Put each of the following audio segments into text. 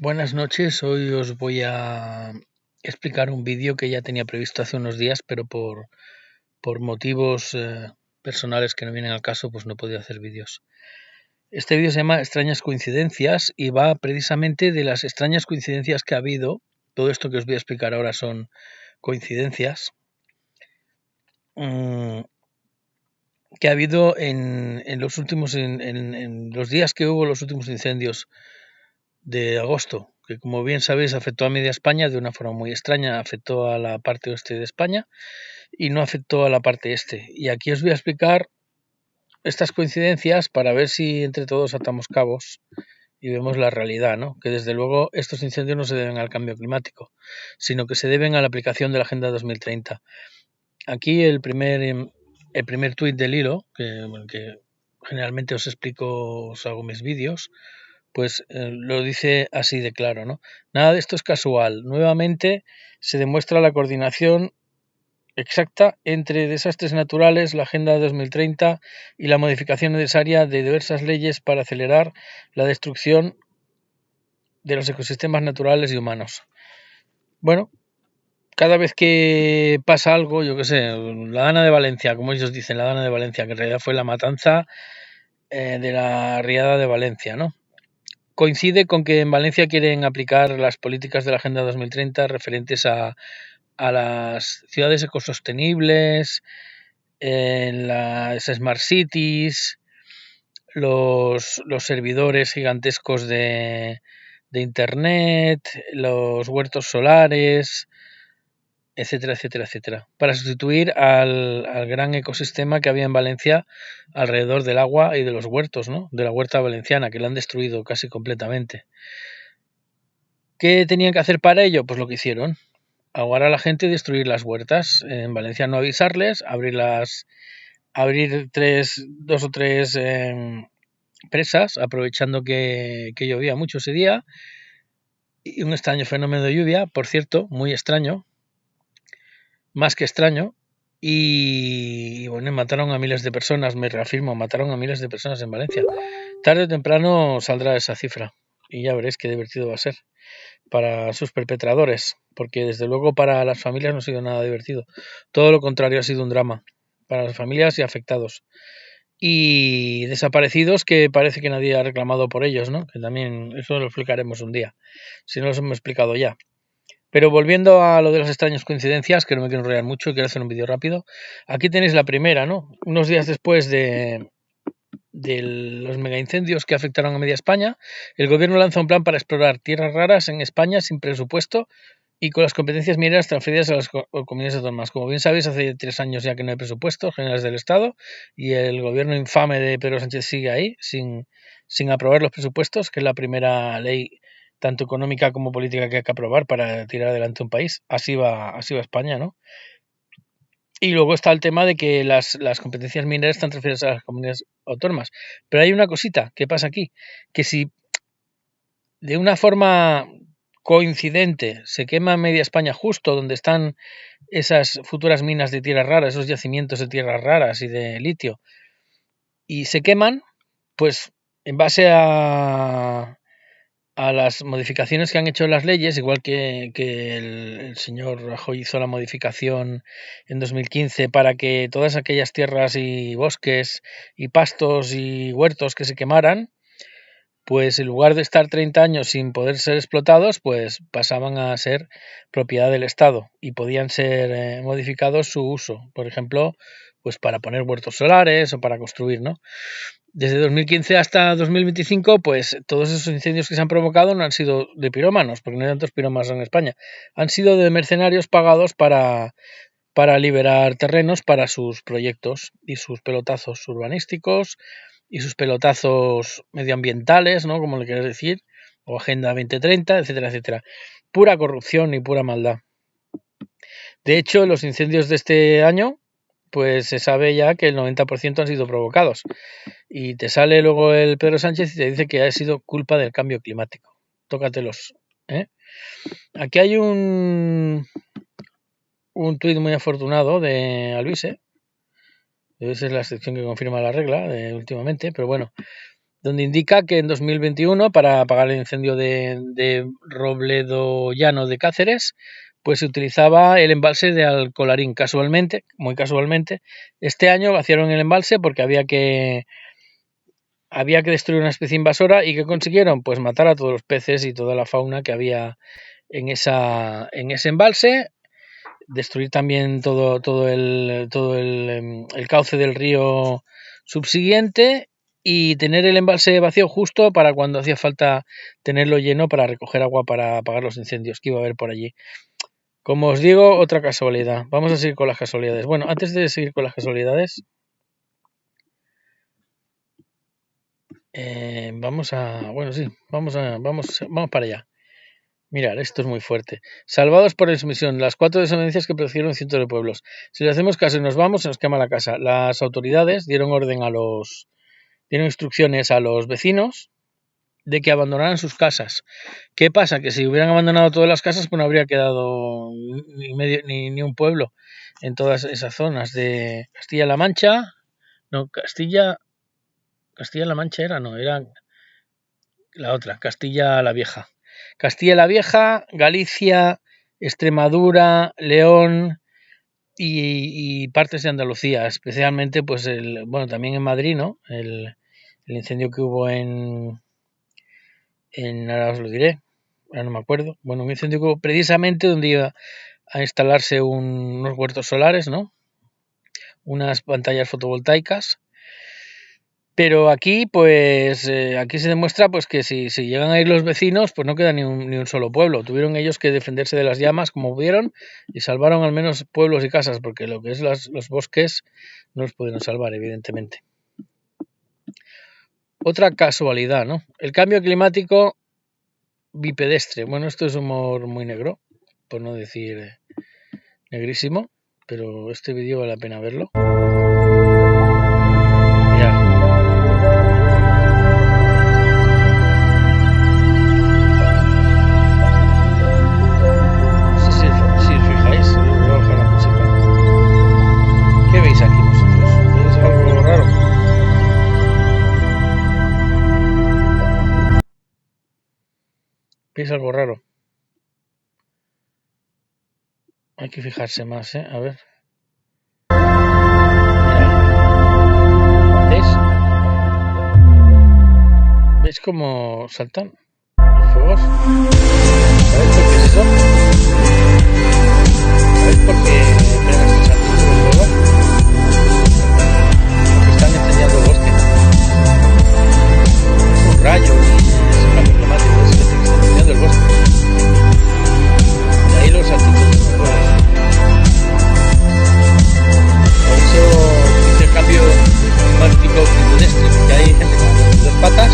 Buenas noches, hoy os voy a explicar un vídeo que ya tenía previsto hace unos días, pero por motivos personales que no vienen al caso, pues no he podido hacer vídeos. Este vídeo se llama Extrañas coincidencias y va precisamente de las extrañas coincidencias que ha habido. Todo esto que os voy a explicar ahora son coincidencias que ha habido en los días que hubo los últimos incendios de agosto, que como bien sabéis afectó a media España de una forma muy extraña, afectó a la parte oeste de España y no afectó a la parte este. Y aquí os voy a explicar estas coincidencias para ver si entre todos atamos cabos y vemos la realidad, ¿no? Que desde luego estos incendios no se deben al cambio climático, sino que se deben a la aplicación de la Agenda 2030. Aquí el primer tuit del hilo, que generalmente os explico, os hago mis vídeos, pues lo dice así de claro, ¿no? Nada de esto es casual. Nuevamente se demuestra la coordinación exacta entre desastres naturales, la Agenda 2030 y la modificación necesaria de diversas leyes para acelerar la destrucción de los ecosistemas naturales y humanos. Bueno, cada vez que pasa algo, yo qué sé, la Dana de Valencia, como ellos dicen, la Dana de Valencia, que en realidad fue la matanza de la Riada de Valencia, ¿no? Coincide con que en Valencia quieren aplicar las políticas de la Agenda 2030 referentes a las ciudades ecosostenibles, en las smart cities, los servidores gigantescos de Internet, los huertos solares, etcétera, etcétera, etcétera, para sustituir al gran ecosistema que había en Valencia alrededor del agua y de los huertos, ¿no? De la huerta valenciana, que la han destruido casi completamente. ¿Qué tenían que hacer para ello? Pues lo que hicieron. Ahogar a la gente y destruir las huertas. En Valencia no avisarles, abrir dos o tres presas, aprovechando que llovía mucho ese día. Y un extraño fenómeno de lluvia, por cierto, muy extraño, más que extraño. Y bueno, mataron a miles de personas, me reafirmo, mataron a miles de personas en Valencia. Tarde o temprano saldrá esa cifra y ya veréis qué divertido va a ser para sus perpetradores, porque desde luego para las familias no ha sido nada divertido. Todo lo contrario, ha sido un drama para las familias y afectados. Y desaparecidos que parece que nadie ha reclamado por ellos, ¿no? Que también eso lo explicaremos un día, si no los hemos explicado ya. Pero volviendo a lo de las extrañas coincidencias, que no me quiero enrollar mucho, quiero hacer un vídeo rápido. Aquí tenéis la primera, ¿no? Unos días después de los megaincendios que afectaron a media España, el gobierno lanza un plan para explorar tierras raras en España sin presupuesto y con las competencias mineras transferidas a las comunidades autónomas. Como bien sabéis, hace 3 años ya que no hay presupuestos generales del Estado y el gobierno infame de Pedro Sánchez sigue ahí sin aprobar los presupuestos, que es la primera ley tanto económica como política que hay que aprobar para tirar adelante un país. Así va España, ¿no? Y luego está el tema de que las competencias mineras están transferidas a las comunidades autónomas. Pero hay una cosita que pasa aquí, que si de una forma coincidente se quema media España justo donde están esas futuras minas de tierras raras, esos yacimientos de tierras raras y de litio, y se queman, pues en base a las modificaciones que han hecho las leyes, igual que el señor Rajoy hizo la modificación en 2015 para que todas aquellas tierras y bosques y pastos y huertos que se quemaran, pues en lugar de estar 30 años sin poder ser explotados, pues pasaban a ser propiedad del Estado y podían ser modificados su uso, por ejemplo, pues para poner huertos solares o para construir, ¿no? Desde 2015 hasta 2025, pues todos esos incendios que se han provocado no han sido de pirómanos, porque no hay tantos pirómanos en España, han sido de mercenarios pagados para liberar terrenos para sus proyectos y sus pelotazos urbanísticos y sus pelotazos medioambientales, ¿no? Como le quieres decir, o Agenda 2030, etcétera, etcétera. Pura corrupción y pura maldad. De hecho, los incendios de este año, pues se sabe ya que el 90% han sido provocados. Y te sale luego el Pedro Sánchez y te dice que ha sido culpa del cambio climático. Tócatelos, ¿eh? Aquí hay un tuit muy afortunado de Alvise. Esa es la excepción que confirma la regla últimamente, pero bueno. donde indica que en 2021, para apagar el incendio de Robledo Llano de Cáceres, pues se utilizaba el embalse de Alcolarín. Casualmente, muy casualmente, este año vaciaron el embalse porque había que destruir una especie invasora. ¿Y qué consiguieron? Pues matar a todos los peces y toda la fauna que había en ese embalse, destruir también todo el cauce del río subsiguiente y tener el embalse vacío justo para cuando hacía falta tenerlo lleno para recoger agua para apagar los incendios que iba a haber por allí. Como os digo, otra casualidad. Vamos a seguir con las casualidades. Bueno, antes de seguir con las casualidades, vamos para allá. Mirad, esto es muy fuerte. Salvados por exmisión, las 4 desobediencias que produjeron cientos de pueblos. Si le hacemos caso y nos vamos, se nos quema la casa. Las autoridades dieron instrucciones a los vecinos de que abandonaran sus casas. ¿Qué pasa? Que si hubieran abandonado todas las casas, pues no habría quedado ni un pueblo en todas esas zonas de Castilla-La Mancha. No, Castilla-La Mancha era la otra, Castilla la Vieja. Castilla la Vieja, Galicia, Extremadura, León y partes de Andalucía, especialmente pues también en Madrid, ¿no? El incendio que hubo ahora os lo diré, ahora no me acuerdo. Bueno, un incendio que hubo precisamente donde iba a instalarse unos huertos solares, ¿no? Unas pantallas fotovoltaicas. Pero aquí, pues, aquí se demuestra pues que si llegan a ir los vecinos, pues no queda ni un solo pueblo. Tuvieron ellos que defenderse de las llamas como pudieron y salvaron al menos pueblos y casas, porque lo que es los bosques no los pudieron salvar, evidentemente. Otra casualidad, ¿no? El cambio climático bipedestre. Bueno, esto es humor muy negro, por no decir negrísimo, pero este vídeo vale la pena verlo. ¿Veis algo raro? Hay que fijarse más, A ver. ¿Veis? ¿Veis cómo saltan los fuegos? ¿Sabéis por qué es eso? ¿Sabéis por qué pegan estos saltitos de fuego? Porque están incendiando el bosque. Es un rayo y es un cambio climático, es que está incendiando el bosque. De ahí los saltitos de los fuegos. Por eso dice el cambio climático bipedestre, porque hay gente con 2 patas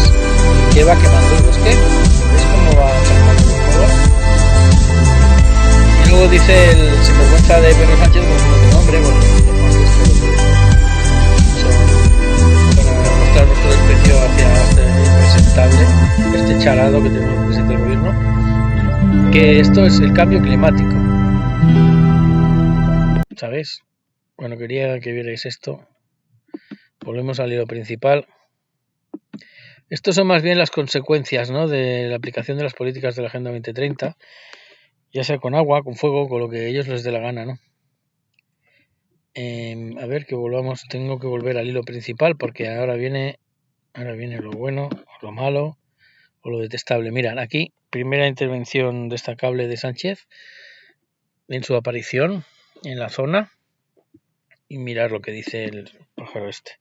que va quemando el bosque. ¿Ves cómo va quemando el fuego? Y luego dice el sinvergüenza de Pedro Sánchez, con nombre, bueno, para mostrar nuestro desprecio hacia este impresentable, este charado que tenemos el presidente del gobierno, que esto es el cambio climático. ¿Sabéis? Bueno, quería que vierais esto. Volvemos al hilo principal. Estos son más bien las consecuencias, ¿no?, de la aplicación de las políticas de la Agenda 2030, ya sea con agua, con fuego, con lo que ellos les dé la gana, ¿no? A ver, que volvamos. Tengo que volver al hilo principal porque ahora viene lo bueno, o lo malo, o lo detestable. Mirad, aquí, primera intervención destacable de Sánchez en su aparición en la zona. Y mirad lo que dice el pájaro este.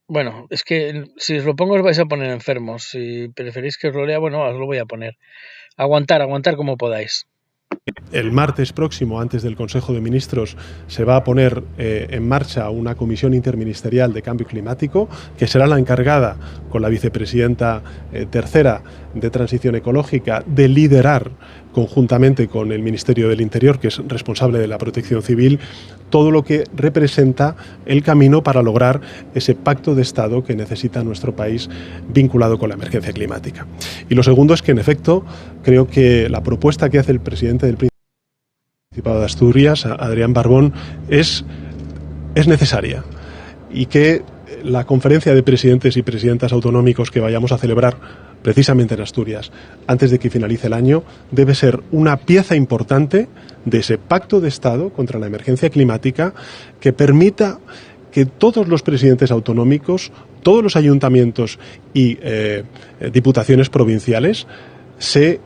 Bueno, es que si os lo pongo os vais a poner enfermos. Si preferís que os lo lea, bueno, os lo voy a poner. Aguantar como podáis. El martes próximo, antes del Consejo de Ministros, se va a poner en marcha una comisión interministerial de cambio climático, que será la encargada, con la vicepresidenta tercera de Transición Ecológica, de liderar conjuntamente con el Ministerio del Interior, que es responsable de la Protección Civil, todo lo que representa el camino para lograr ese pacto de Estado que necesita nuestro país vinculado con la emergencia climática. Y lo segundo es que, en efecto, creo que la propuesta que hace el presidente del Principado de Asturias, Adrián Barbón, es necesaria y que la conferencia de presidentes y presidentas autonómicos que vayamos a celebrar precisamente en Asturias antes de que finalice el año debe ser una pieza importante de ese pacto de Estado contra la emergencia climática que permita que todos los presidentes autonómicos, todos los ayuntamientos y diputaciones provinciales se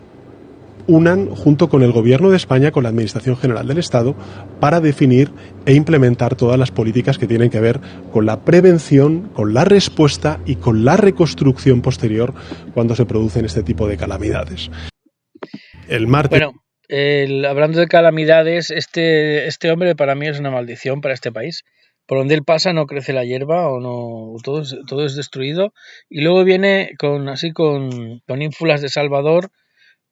unan junto con el Gobierno de España, con la Administración General del Estado, para definir e implementar todas las políticas que tienen que ver con la prevención, con la respuesta y con la reconstrucción posterior cuando se producen este tipo de calamidades. El martes... Bueno, hablando de calamidades, este hombre para mí es una maldición para este país. Por donde él pasa no crece la hierba o no, todo es destruido. Y luego viene con ínfulas de Salvador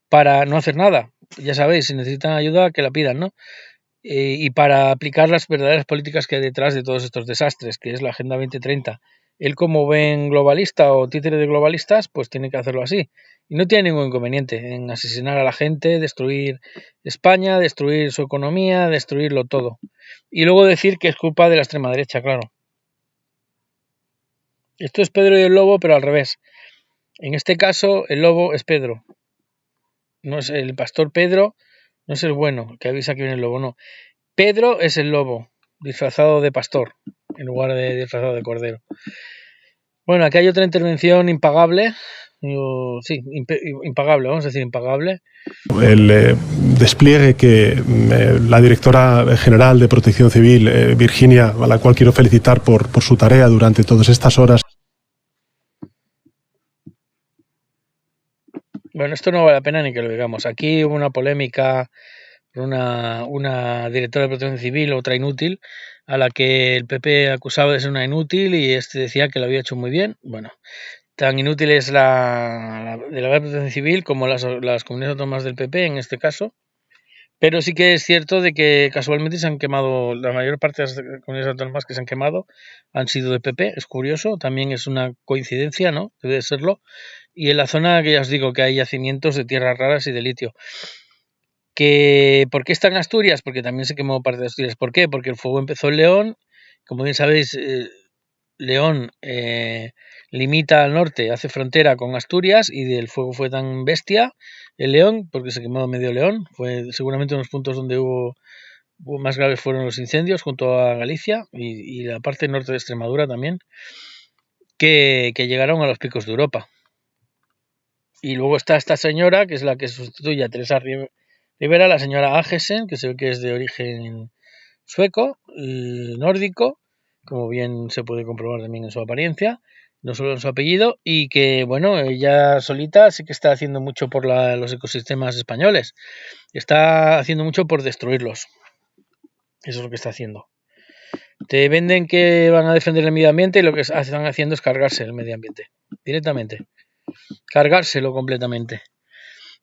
para no hacer nada. Ya sabéis, si necesitan ayuda, que la pidan, ¿no? Y para aplicar las verdaderas políticas que hay detrás de todos estos desastres, que es la Agenda 2030. Él, como ven globalista o títere de globalistas, pues tiene que hacerlo así. Y no tiene ningún inconveniente en asesinar a la gente, destruir España, destruir su economía, destruirlo todo. Y luego decir que es culpa de la extrema derecha, claro. Esto es Pedro y el lobo, pero al revés. En este caso, el lobo es Pedro. No es el pastor Pedro, no es el bueno, que avisa que viene el lobo, no. Pedro es el lobo, disfrazado de pastor, en lugar de disfrazado de cordero. Bueno, aquí hay otra intervención impagable. Sí, impagable, vamos a decir impagable. El despliegue que la directora general de Protección Civil, Virginia, a la cual quiero felicitar por su tarea durante todas estas horas. Bueno, esto no vale la pena ni que lo digamos. Aquí hubo una polémica por una directora de Protección Civil, otra inútil, a la que el PP acusaba de ser una inútil y este decía que lo había hecho muy bien. Bueno, tan inútil es la Protección Civil como las comunidades autónomas del PP en este caso. Pero sí que es cierto de que casualmente se han quemado, la mayor parte de las comunidades autónomas que se han quemado han sido de PP, es curioso, también es una coincidencia, ¿no? Debe serlo. Y en la zona que ya os digo que hay yacimientos de tierras raras y de litio. ¿Por qué está en Asturias? Porque también se quemó parte de Asturias. ¿Por qué? Porque el fuego empezó en León. Como bien sabéis, León limita al norte, hace frontera con Asturias y el fuego fue tan bestia en León, porque se quemó medio León. Fue seguramente uno de los puntos donde hubo más graves fueron los incendios junto a Galicia y la parte norte de Extremadura también, que llegaron a los picos de Europa. Y luego está esta señora, que es la que sustituye a Teresa Rivera, la señora Agesen, que se ve que es de origen sueco, nórdico, como bien se puede comprobar también en su apariencia, no solo en su apellido, y que, bueno, ella solita sí que está haciendo mucho por los ecosistemas españoles. Está haciendo mucho por destruirlos. Eso es lo que está haciendo. Te venden que van a defender el medio ambiente y lo que están haciendo es cargarse el medio ambiente, directamente. Cargárselo completamente.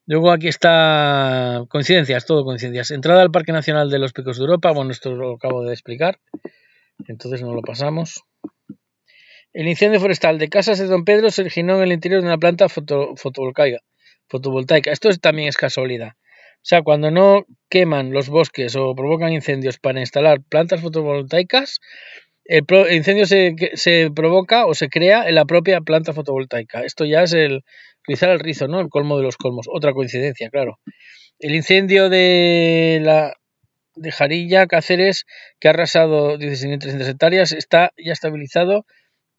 Luego aquí está coincidencias, todo coincidencias. Entrada al Parque Nacional de los Picos de Europa, bueno, esto lo acabo de explicar, entonces no lo pasamos. El incendio forestal de Casas de Don Pedro se originó en el interior de una planta fotovoltaica. Esto también es casualidad. O sea, cuando no queman los bosques o provocan incendios para instalar plantas fotovoltaicas, el incendio se provoca o se crea en la propia planta fotovoltaica. Esto ya es el rizar el rizo, ¿no? El colmo de los colmos. Otra coincidencia, claro. El incendio de Jarilla, Cáceres, que ha arrasado 16.300 hectáreas, está ya estabilizado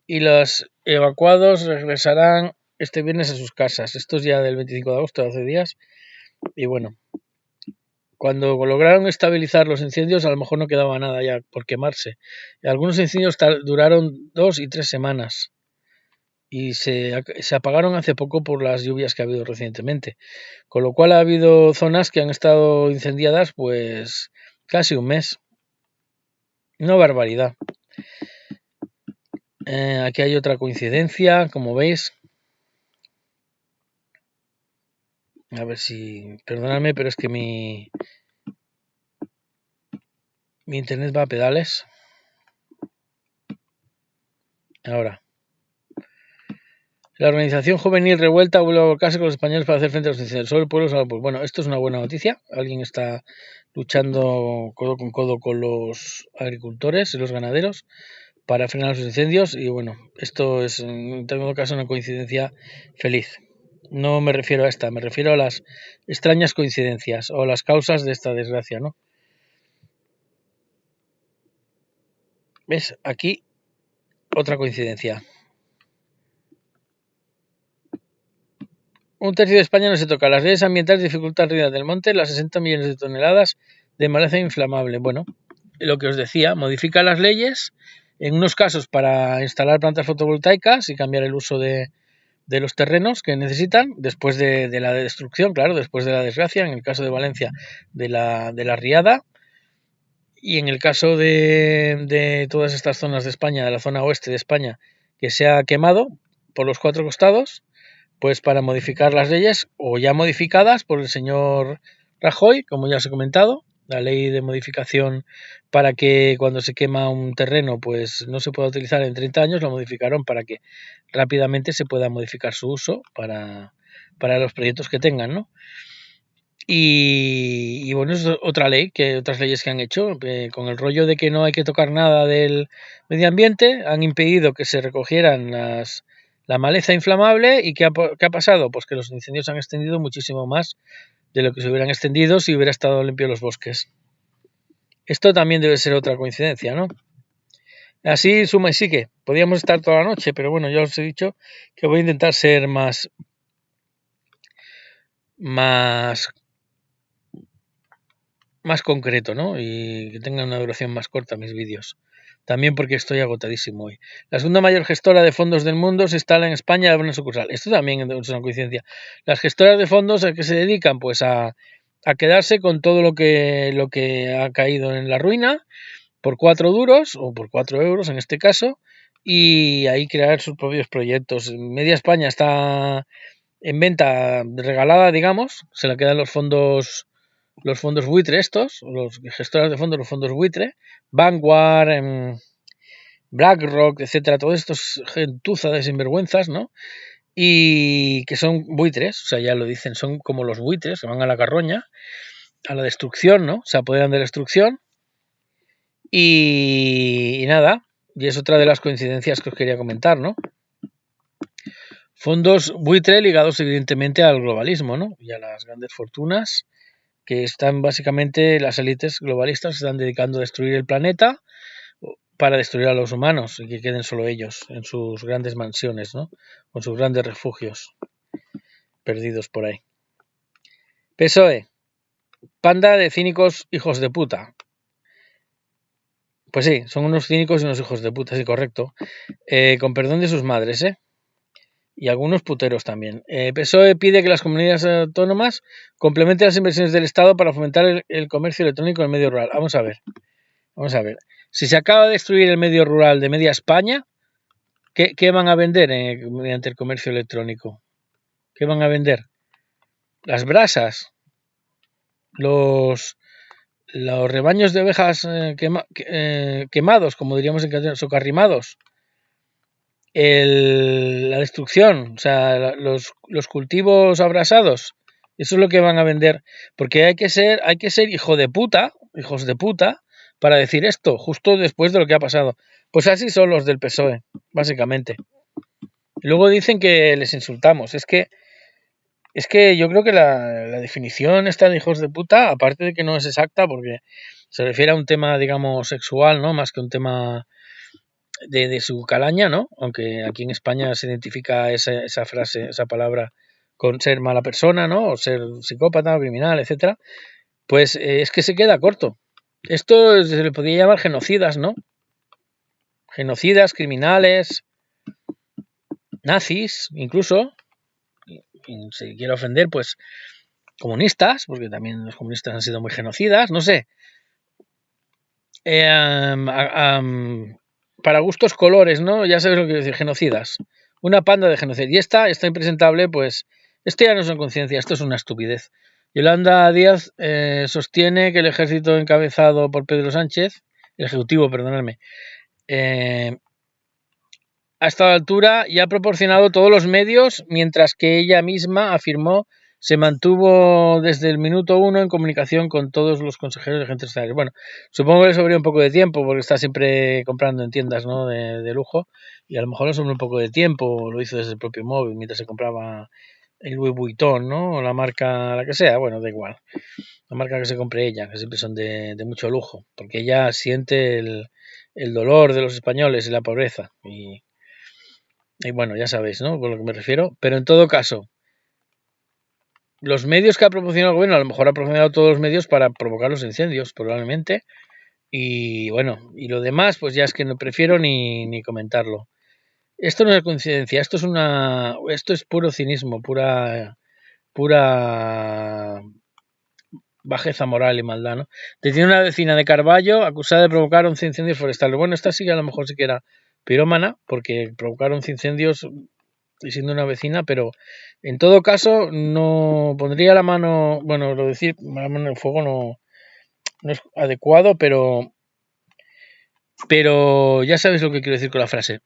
y los evacuados regresarán este viernes a sus casas. Esto es ya del 25 de agosto, hace días. Y bueno, cuando lograron estabilizar los incendios, a lo mejor no quedaba nada ya por quemarse. Algunos incendios duraron 2 y 3 semanas y se apagaron hace poco por las lluvias que ha habido recientemente. Con lo cual ha habido zonas que han estado incendiadas pues casi un mes. Una barbaridad. Aquí hay otra coincidencia, como veis. A ver si... Perdonadme, pero es que mi internet va a pedales. Ahora. La organización juvenil Revuelta vuelve a volcarse con los españoles para hacer frente a los incendios. Solo el pueblo salva el pueblo. Bueno, esto es una buena noticia. Alguien está luchando codo con los agricultores y los ganaderos para frenar los incendios. Y bueno, esto es en todo caso una coincidencia feliz. No me refiero a esta, me refiero a las extrañas coincidencias o las causas de esta desgracia, ¿no? ¿Ves? Aquí otra coincidencia. Un tercio de España no se toca. Las leyes ambientales dificultan Río del Monte las 60 millones de toneladas de maleza inflamable. Bueno, lo que os decía, modifica las leyes, en unos casos para instalar plantas fotovoltaicas y cambiar el uso de los terrenos que necesitan, después de la destrucción, claro, después de la desgracia, en el caso de Valencia, de la riada, y en el caso de todas estas zonas de España, de la zona oeste de España, que se ha quemado por los 4 costados, pues para modificar las leyes, o ya modificadas por el señor Rajoy, como ya os he comentado, la ley de modificación para que cuando se quema un terreno pues no se pueda utilizar en 30 años, lo modificaron para que rápidamente se pueda modificar su uso para los proyectos que tengan, ¿no? Y bueno, es otra ley, que otras leyes que han hecho, con el rollo de que no hay que tocar nada del medio ambiente, han impedido que se recogieran la maleza inflamable. ¿Y qué ha pasado? Pues que los incendios se han extendido muchísimo más de lo que se hubieran extendido si hubiera estado limpio los bosques. Esto también debe ser otra coincidencia, ¿no? Así suma y sigue. Podríamos estar toda la noche, pero bueno, ya os he dicho que voy a intentar ser más concreto, ¿no? Y que tengan una duración más corta mis vídeos. También porque estoy agotadísimo hoy. La segunda mayor gestora de fondos del mundo se instala en España de una sucursal. Esto también es una coincidencia. Las gestoras de fondos a qué se dedican, pues a quedarse con todo lo que ha caído en la ruina por 4 duros o por 4 euros en este caso, y ahí crear sus propios proyectos. Media España está en venta regalada, digamos, se la quedan los fondos buitre estos, los gestores de fondos, los fondos buitre, Vanguard, BlackRock, etcétera, todos estos gentuza de sinvergüenzas, ¿no? Y que son buitres, o sea, ya lo dicen, son como los buitres que van a la carroña, a la destrucción, ¿no? Se apoderan de la destrucción. Y nada, y es otra de las coincidencias que os quería comentar, ¿no? Fondos buitre ligados evidentemente al globalismo, ¿no? Y a las grandes fortunas que están básicamente, las élites globalistas se están dedicando a destruir el planeta para destruir a los humanos y que queden solo ellos en sus grandes mansiones, ¿no? Con sus grandes refugios perdidos por ahí. PSOE, panda de cínicos hijos de puta. Pues sí, son unos cínicos y unos hijos de puta, sí, correcto. Con perdón de sus madres, y algunos puteros también. PSOE pide que las comunidades autónomas complementen las inversiones del Estado para fomentar el comercio electrónico en el medio rural. Vamos a ver. Si se acaba de destruir el medio rural de media España, ¿qué van a vender mediante el comercio electrónico? ¿Qué van a vender? Las brasas, los rebaños de ovejas quemados, como diríamos en castellano, socarrimados. La destrucción, o sea, los cultivos abrasados, eso es lo que van a vender, porque hay que ser hijos de puta, para decir esto, justo después de lo que ha pasado. Pues así son los del PSOE, básicamente. Luego dicen que les insultamos, es que yo creo que la definición esta de hijos de puta, aparte de que no es exacta, porque se refiere a un tema, digamos, sexual, ¿no? Más que un tema de su calaña, ¿no? Aunque aquí en España se identifica esa frase, esa palabra con ser mala persona, ¿no? O ser psicópata o criminal, etcétera. Pues es que se queda corto. Esto se le podría llamar genocidas, ¿no? Genocidas, criminales, nazis, incluso. Y si quiere ofender, pues comunistas, porque también los comunistas han sido muy genocidas, no sé. Para gustos colores, ¿no? Ya sabes lo que quiero decir, genocidas. Una panda de genocidas. Y esta impresentable, pues, esto ya no es una conciencia, esto es una estupidez. Yolanda Díaz sostiene que el ejército encabezado por Pedro Sánchez, el ejecutivo, perdonadme, ha estado a la altura y ha proporcionado todos los medios, mientras que ella misma afirmó se mantuvo desde el minuto 1 en comunicación con todos los consejeros de agentes forestales. Bueno, supongo que le sobró un poco de tiempo porque está siempre comprando en tiendas, ¿no?, de lujo, y a lo mejor le sobró un poco de tiempo, lo hizo desde el propio móvil mientras se compraba el Louis Vuitton, ¿no?, o la marca, la que sea, bueno, da igual, la marca que se compre ella, que siempre son de mucho lujo, porque ella siente el dolor de los españoles y la pobreza, y bueno, ya sabéis, ¿no?, con lo que me refiero. Pero en todo caso, los medios que ha proporcionado el gobierno, a lo mejor ha proporcionado todos los medios para provocar los incendios, probablemente, y bueno, y lo demás, pues ya es que no prefiero ni comentarlo. Esto no es coincidencia, esto es puro cinismo, pura bajeza moral y maldad, ¿no? Detiene una vecina de Carballo acusada de provocar 11 incendios forestales. Bueno, esta sí que a lo mejor sí que era pirómana, porque provocar 11 incendios y siendo una vecina, pero en todo caso no pondría la mano, bueno, lo decir, la mano en el fuego no es adecuado, pero ya sabéis lo que quiero decir con la frase.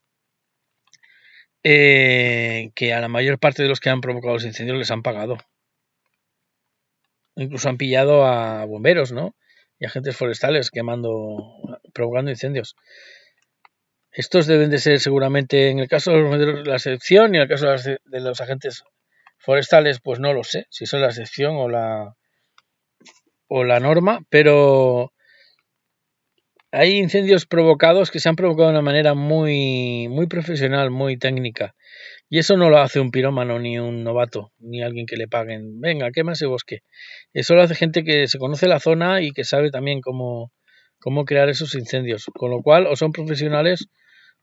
Que a la mayor parte de los que han provocado los incendios les han pagado. Incluso han pillado a bomberos, ¿no?, y agentes forestales provocando incendios. Estos deben de ser seguramente, en el caso de los bomberos, la excepción, y en el caso de los agentes forestales, pues no lo sé si son la excepción o la norma, pero hay incendios provocados que se han provocado de una manera muy, muy profesional, muy técnica. Y eso no lo hace un pirómano, ni un novato, ni alguien que le paguen. Venga, quema ese bosque. Eso lo hace gente que se conoce la zona y que sabe también cómo crear esos incendios. Con lo cual, o son profesionales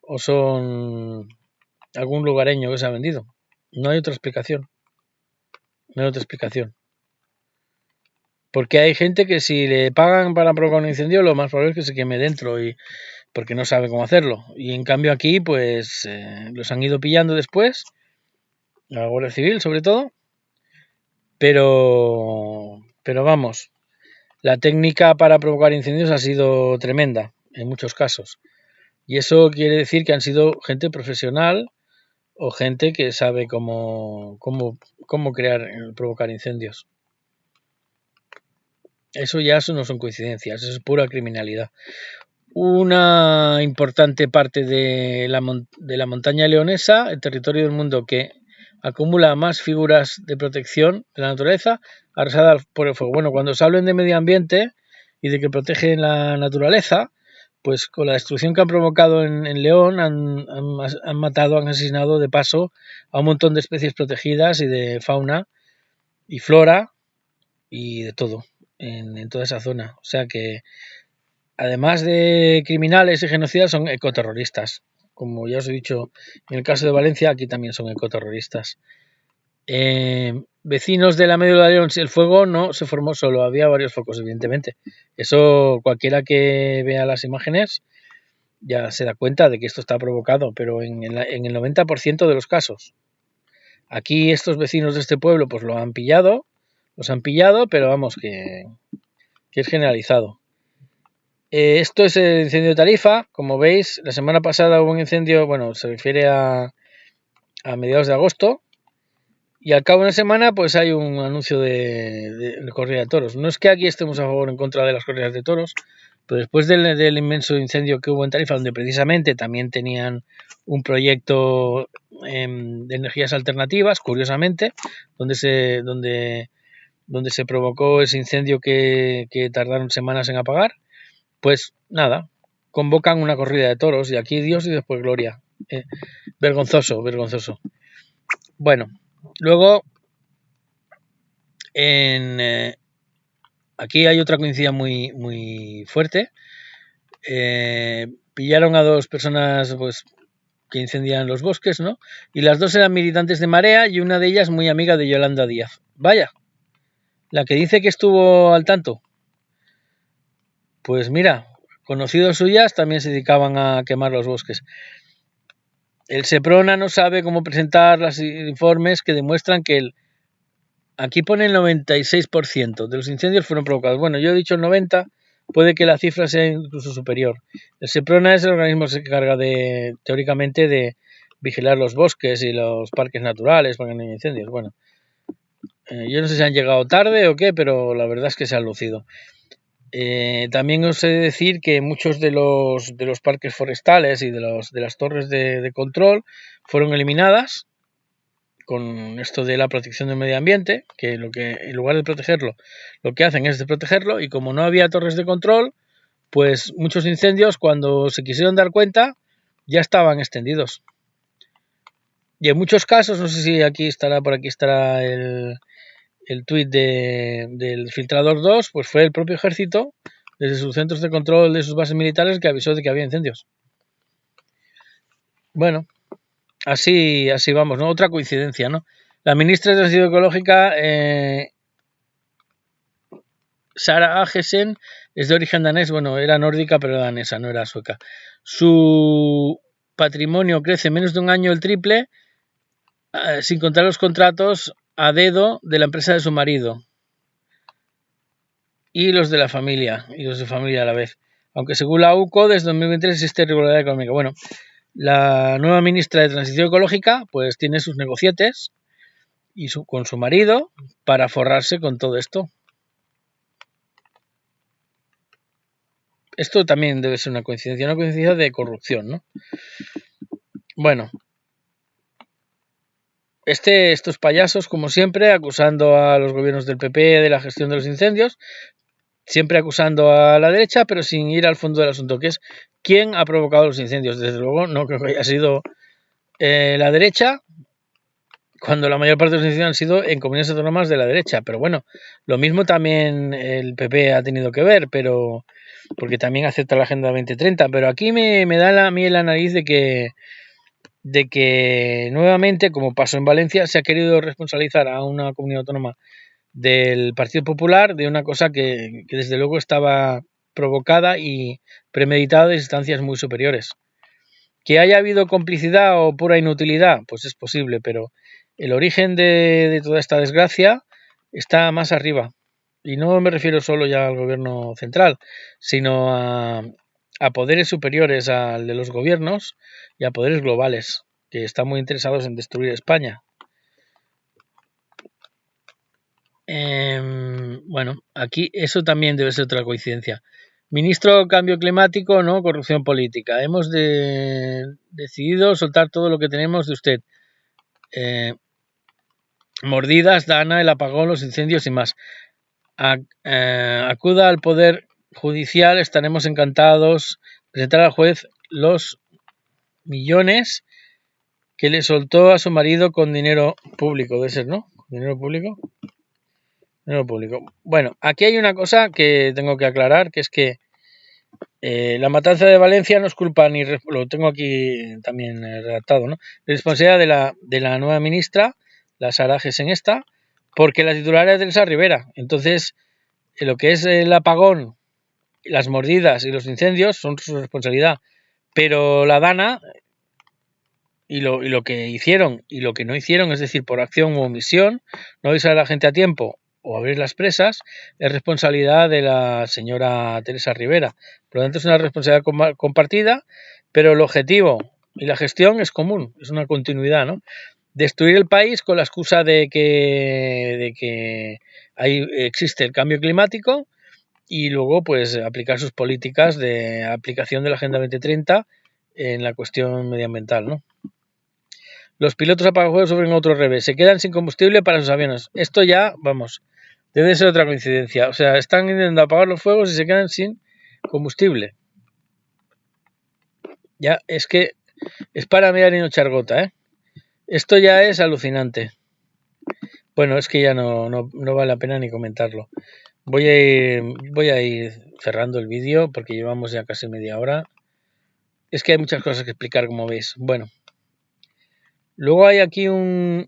o son algún lugareño que se ha vendido. No hay otra explicación. No hay otra explicación. Porque hay gente que si le pagan para provocar un incendio, lo más probable es que se queme dentro, y porque no sabe cómo hacerlo. Y en cambio aquí, pues los han ido pillando después, la Guardia Civil sobre todo, pero vamos, la técnica para provocar incendios ha sido tremenda en muchos casos. Y eso quiere decir que han sido gente profesional o gente que sabe cómo provocar incendios. Eso no son coincidencias, eso es pura criminalidad. Una importante parte de la montaña leonesa, el territorio del mundo que acumula más figuras de protección de la naturaleza, arrasada por el fuego. Bueno, cuando se hablen de medio ambiente y de que protegen la naturaleza, pues con la destrucción que han provocado en León han matado, han asesinado de paso a un montón de especies protegidas y de fauna y flora y de todo en toda esa zona. O sea que, además de criminales y genocidas, son ecoterroristas. Como ya os he dicho, en el caso de Valencia, aquí también son ecoterroristas. Vecinos de la Medio de León, el fuego no se formó solo, había varios focos, evidentemente. Eso cualquiera que vea las imágenes ya se da cuenta de que esto está provocado, pero en el 90% de los casos. Aquí estos vecinos de este pueblo pues los han pillado, pero vamos, que es generalizado. Esto es el incendio de Tarifa. Como veis, la semana pasada hubo un incendio, bueno, se refiere a mediados de agosto, y al cabo de una semana pues hay un anuncio de corrida de toros. No es que aquí estemos a favor o en contra de las corridas de toros, pero después del inmenso incendio que hubo en Tarifa, donde precisamente también tenían un proyecto de energías alternativas, curiosamente, donde se provocó ese incendio que tardaron semanas en apagar, pues nada, convocan una corrida de toros, y aquí Dios y después gloria. Vergonzoso. Bueno, luego aquí hay otra coincidencia muy, muy fuerte. Pillaron a dos personas pues que incendian los bosques, ¿no? Y las dos eran militantes de Marea, y una de ellas muy amiga de Yolanda Díaz. Vaya, la que dice que estuvo al tanto. Pues mira, conocidos suyas también se dedicaban a quemar los bosques. El Seprona no sabe cómo presentar los informes que demuestran que aquí pone el 96% de los incendios fueron provocados. Bueno, yo he dicho el 90%, puede que la cifra sea incluso superior. El Seprona es el organismo que se encarga teóricamente de vigilar los bosques y los parques naturales para que no haya incendios. Bueno, Yo no sé si han llegado tarde o qué, pero la verdad es que se han lucido. También os he de decir que muchos de los parques forestales y de las torres de control fueron eliminadas con esto de la protección del medio ambiente, que en lugar de protegerlo, lo que hacen es de protegerlo, y como no había torres de control, pues muchos incendios, cuando se quisieron dar cuenta, ya estaban extendidos. Y en muchos casos, no sé si por aquí estará el tuit del filtrador 2, pues fue el propio ejército, desde sus centros de control de sus bases militares, que avisó de que había incendios. Bueno, así vamos, ¿no? Otra coincidencia, ¿no? La ministra de Transición Ecológica, Sara Agesen, es de origen danés, bueno, era nórdica, pero danesa, no era sueca. Su patrimonio crece menos de un año el triple, sin contar los contratos a dedo de la empresa de su marido y los de la familia, y los de familia a la vez. Aunque según la UCO, desde 2023 existe irregularidad económica. Bueno, la nueva ministra de Transición Ecológica pues tiene sus negocietes y con su marido para forrarse con todo esto. Esto también debe ser una coincidencia de corrupción, ¿no? Bueno, estos payasos, como siempre, acusando a los gobiernos del PP de la gestión de los incendios, siempre acusando a la derecha, pero sin ir al fondo del asunto, que es quién ha provocado los incendios. Desde luego, no creo que haya sido la derecha, cuando la mayor parte de los incendios han sido en comunidades autónomas de la derecha. Pero bueno, lo mismo también el PP ha tenido que ver, pero porque también acepta la Agenda 2030. Pero aquí me da a mí la nariz de que nuevamente, como pasó en Valencia, se ha querido responsabilizar a una comunidad autónoma del Partido Popular de una cosa que desde luego estaba provocada y premeditada de instancias muy superiores. Que haya habido complicidad o pura inutilidad, pues es posible, pero el origen de toda esta desgracia está más arriba. Y no me refiero solo ya al gobierno central, sino a poderes superiores al de los gobiernos y a poderes globales, que están muy interesados en destruir España. Bueno, aquí eso también debe ser otra coincidencia. Ministro Cambio Climático, no corrupción política. Hemos decidido soltar todo lo que tenemos de usted. Mordidas, Dana, el apagón, los incendios y más. Acuda al Poder Judicial, estaremos encantados. Presentar al juez los millones que le soltó a su marido con dinero público. Debe ser, ¿no? ¿Dinero público? Dinero público. Bueno, aquí hay una cosa que tengo que aclarar, que es que la matanza de Valencia no es culpa ni... Lo tengo aquí también redactado, ¿no? Responsabilidad de la nueva ministra, la Sara Agesen esta, porque la titular es de Elsa Rivera. Entonces, lo que es el apagón, las mordidas y los incendios son su responsabilidad. Pero la Dana y lo que hicieron y lo que no hicieron, es decir, por acción u omisión, no avisar a la gente a tiempo o abrir las presas, es responsabilidad de la señora Teresa Rivera. Por lo tanto, es una responsabilidad compartida, pero el objetivo y la gestión es común, es una continuidad, ¿no? Destruir el país con la excusa de que ahí existe el cambio climático y luego pues aplicar sus políticas de aplicación de la Agenda 2030 en la cuestión medioambiental, ¿no? Los pilotos apagafuegos sufren otro revés, se quedan sin combustible para sus aviones. Esto ya, vamos, debe ser otra coincidencia. O sea, están intentando apagar los fuegos y se quedan sin combustible. Ya, es que es para mirar y no echar gota, ¿eh? Esto ya es alucinante. Bueno, es que ya no vale la pena ni comentarlo. Voy a ir cerrando el vídeo porque llevamos ya casi media hora. Es que hay muchas cosas que explicar, como veis. Bueno, luego hay aquí una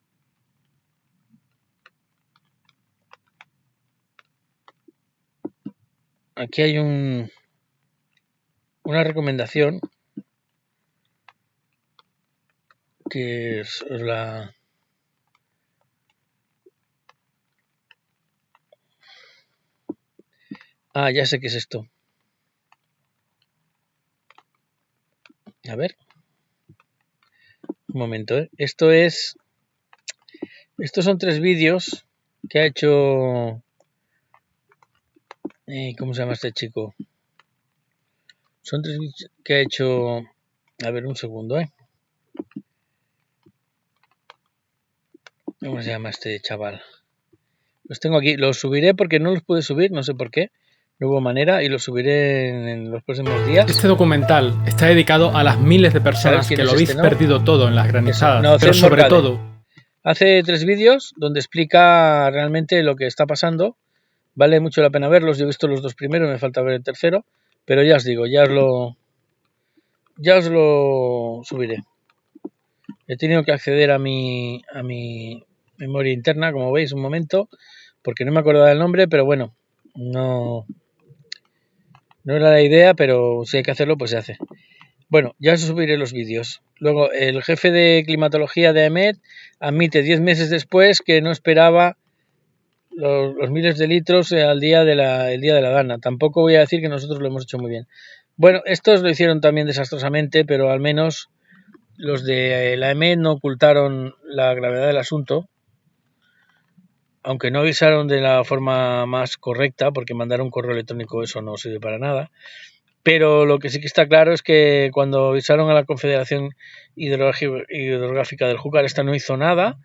recomendación que os la... Ah, ya sé qué es esto. A ver. Un momento, ¿eh? Estos son 3 vídeos que ha hecho... ¿cómo se llama este chico? Son 3 vídeos que ha hecho... A ver, un segundo, ¿Cómo se llama este chaval? Los tengo aquí, los subiré porque no los pude subir, no sé por qué. No hubo manera y los subiré en los próximos días. Este documental está dedicado a las miles de personas que lo habéis perdido todo en las granizadas, no, pero sobre todo... Hace 3 vídeos donde explica realmente lo que está pasando. Vale mucho la pena verlos. Yo he visto los 2 primeros, me falta ver el tercero. Pero ya os digo, ya os lo subiré. He tenido que acceder a mi memoria interna, como veis, un momento, porque no me acordaba del nombre, pero bueno, no era la idea, pero si hay que hacerlo, pues se hace. Bueno, ya os subiré los vídeos. Luego, el jefe de climatología de AEMET admite 10 meses después que no esperaba los miles de litros el día de la Dana. Tampoco voy a decir que nosotros lo hemos hecho muy bien. Bueno, estos lo hicieron también desastrosamente, pero al menos los de la AEMET no ocultaron la gravedad del asunto, aunque no avisaron de la forma más correcta, porque mandar un correo electrónico eso no sirve para nada. Pero lo que sí que está claro es que cuando avisaron a la Confederación Hidrográfica del Júcar, esta no hizo nada,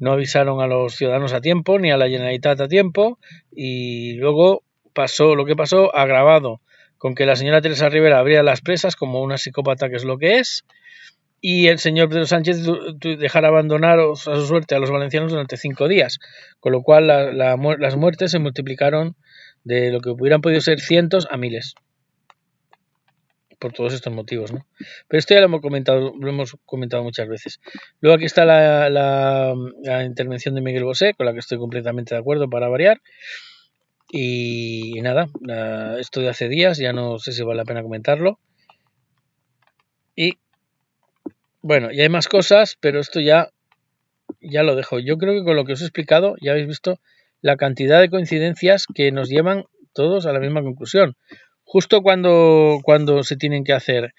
no avisaron a los ciudadanos a tiempo, ni a la Generalitat a tiempo, y luego pasó lo que pasó, agravado con que la señora Teresa Rivera abría las presas como una psicópata, que es lo que es, y el señor Pedro Sánchez dejara abandonar a su suerte a los valencianos durante 5 días, con lo cual las muertes se multiplicaron de lo que hubieran podido ser cientos a miles. Por todos estos motivos, ¿no? Pero esto ya lo hemos comentado muchas veces. Luego aquí está la intervención de Miguel Bosé, con la que estoy completamente de acuerdo para variar. Y nada, esto de hace días, ya no sé si vale la pena comentarlo. Y bueno, ya hay más cosas, pero esto ya lo dejo. Yo creo que con lo que os he explicado ya habéis visto la cantidad de coincidencias que nos llevan todos a la misma conclusión. Justo cuando se tienen que hacer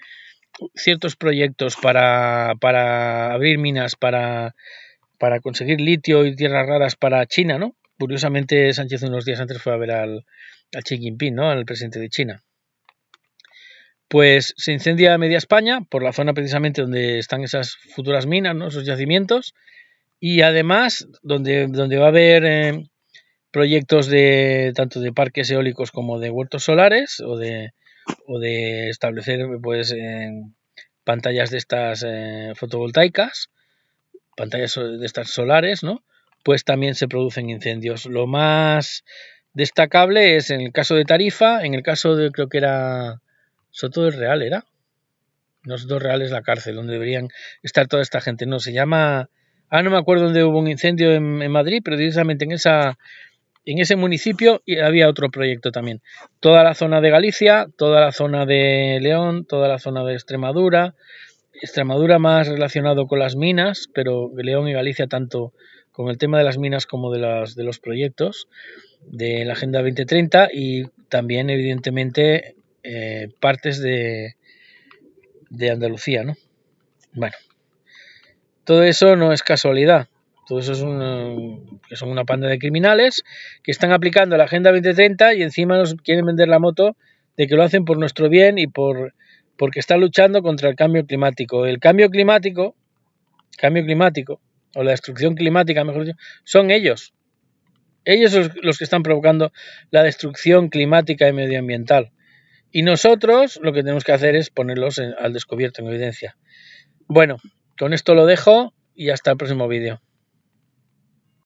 ciertos proyectos para abrir minas, para conseguir litio y tierras raras para China, ¿no? Curiosamente, Sánchez unos días antes fue a ver al Xi Jinping, ¿no? Al presidente de China. Pues se incendia media España, por la zona precisamente donde están esas futuras minas, ¿no? Esos yacimientos, y además donde va a haber proyectos de tanto de parques eólicos como de huertos solares o de establecer pues pantallas de estas fotovoltaicas, pantallas de estas solares, ¿no? Pues también se producen incendios. Lo más destacable es en el caso de Tarifa, en el caso de, creo que era Soto del Real, ¿era? No, Soto del Real es la cárcel donde deberían estar toda esta gente, no, se llama... no me acuerdo dónde hubo un incendio en Madrid, pero precisamente en ese municipio había otro proyecto también. Toda la zona de Galicia, toda la zona de León, toda la zona de Extremadura más relacionado con las minas, pero León y Galicia tanto con el tema de las minas como de los proyectos de la Agenda 2030 y también evidentemente partes de Andalucía, ¿no? Bueno, todo eso no es casualidad. Todo eso que son una panda de criminales que están aplicando la Agenda 2030 y encima nos quieren vender la moto de que lo hacen por nuestro bien y porque están luchando contra el cambio climático. El cambio climático, o la destrucción climática, mejor dicho, son ellos. Ellos son los que están provocando la destrucción climática y medioambiental. Y nosotros lo que tenemos que hacer es ponerlos al descubierto, en evidencia. Bueno, con esto lo dejo y hasta el próximo vídeo.